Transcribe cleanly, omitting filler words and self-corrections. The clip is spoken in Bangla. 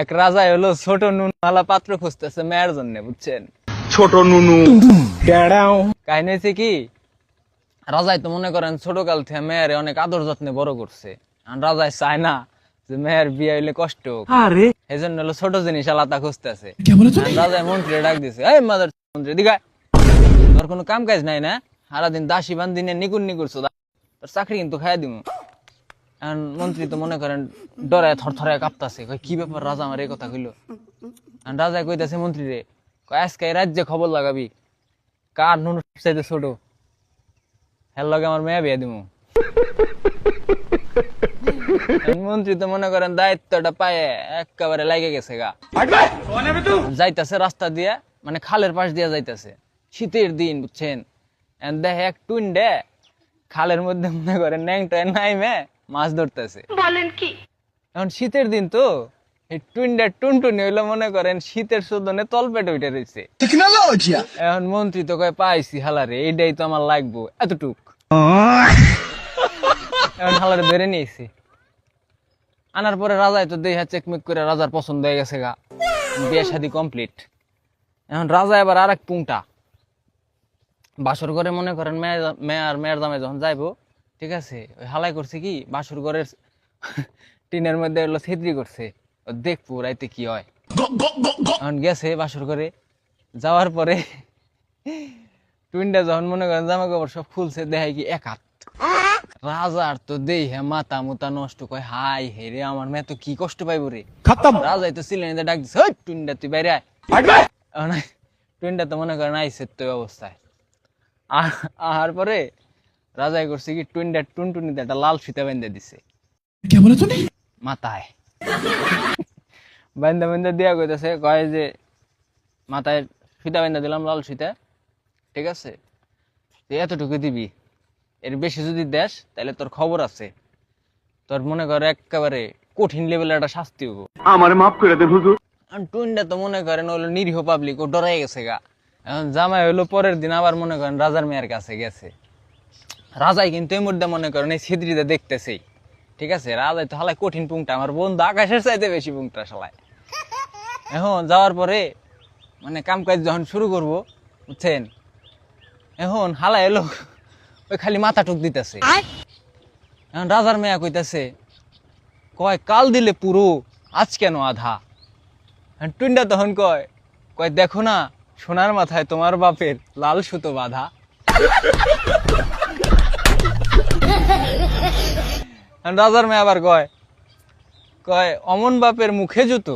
এক রাজা হলো ছোট নুনওয়ালা পাত্র খুঁজতেছে মেয়ের জন্য, বুঝছেন? ছোট নুনু কাহিনী হয়েছে কি, রাজাই তো মনে করেন ছোট কাল থেকে মেয়ের অনেক আদর যত্নে বড় করছে। আর রাজাই চায় না যে মেয়ের বিয়ে হইলে কষ্ট হোক, এই জন্য হলো ছোট জিনিস আলাদা খুঁজতেছে। রাজাই মন্ত্রী ডাক দিছে, এই মাদার মন্ত্রী দিঘায়, তোর কোনো কাম কাজ নাই না? সারাদিন দাসী বান্দিনে নিকুন নিকুরছো, তোর চাকরি কিন্তু খাইয়া দিমু। এখন মন্ত্রী তো মনে করেন ডরায় থরথরায় কাঁপতাছে, কয় কি ব্যাপার রাজা আমার এই কথা কইলো? রাজা কইতাছে মন্ত্রী রে, কয় আজকে এই রাজ্যে খবর লাগাবি কার নুন চাইতে ছোট, হের লগে আমার মেয়ে বিয়ে দিমু। মন্ত্রী তো মনে করেন দায়িত্বটা পায়ে একেবারে লাগে গেছে গা। যাইতাছে রাস্তা দিয়ে, মানে খালের পাশ দিয়ে যাইতাছে, শীতের দিন, বুঝছেন? দেখে এক টুন্ডে খালের মধ্যে মনে করেন ন্যাংটায় নাইমে মাছ ধরতেছে। বলেন কি? এখন শীতের দিন তো এই টুন্ডা টুনটুনি হইলো মনে করেন শীতের শোধনে তলপেটে উঠে রয়েছে। এখন মন্ত্রী তো কয় পাইছি হালারে, এইটাই তো আমার লাগবো, এতটুক। এখন হালারে ধরে নিয়েছি, আনার পরে রাজাই তো দেহা চেকমেক করে রাজার পছন্দ হয়ে গেছে গা, বিয়ে শাদী কমপ্লিট। এখন রাজা এবার আর এক পুংটা বাসর ঘরে মনে করেন মেয়ের জামাই যখন যাইবো, ঠিক আছে, ওই হালাই করছে কি বাসর ঘরের টিনের মধ্যে হলো ছেত্রি করছে, দেখবো রাইতে কি হয়। এখন গেছে বাসর ঘরে, যাওয়ার পরে টুইনটা যখন মনে করেন জামা কাপড় সব খুলছে, দেখায় কি এক হাত। রাজার তো দেই হ্যাঁ মাথা মুতা নষ্ট, কয় হাই হে রে, আমার মেয়ে তো কি কষ্ট পাইবো রে। রাজাই তো সিলেনিতে ডাক দিছে, ওই টুইনটা তুই বাইরে আয়। টুইনটা তো মনে করেন আইসে তো অবস্থায়। আর পরে রাজাই করছে কি টুইনটা টুনটুনিতে একটা লাল ফিতা বেঁধে দিছে মাথায়। বেঁধে বেঁধে দিয়া কইতেছে, কয় যে মাথায় ফিতা বেঁধে দিলাম লাল ফিতা, ঠিক আছে, এতটুকু দিবি, এর বেশি যদি দেশ তাহলে তোর খবর আছে, তোর মনে কর একেবারে কঠিন লেভেলের একটা শাস্তি হবো। আমার মাফ করে দেন হুজুর। টুইনটা তো মনে করেন হলো নিরীহ পাবলিক, ও ডরাই গেছে গা। এখন জামাই হলো পরের দিন আবার মনে করেন রাজার মেয়ের কাছে গেছে। রাজাই কিন্তু এই মুহূর্তে মনে করেন এই ছিদ্রিতে দেখতেছেই, ঠিক আছে, রাজাই তো হালাই কঠিন পুংটা, আমার বন্ধু আকাশের চাইতে বেশি পুংটা শালায়। এখন যাওয়ার পরে মানে কাম কাজ যখন শুরু করব, বুঝছেন, এখন হালাই এলো ওই খালি মাথা টুক দিতেছে। এখন রাজার মেয়া কইতাছে, কয় কাল দিলে পুরো, আজ কেন আধা? টুইনটা তখন কয় কয় দেখো না সোনার মাথায় তোমার বাপের লাল সুতো বাঁধা। রাজার মেয়ে আবার কয় কয় অমন বাপের মুখে জুতো,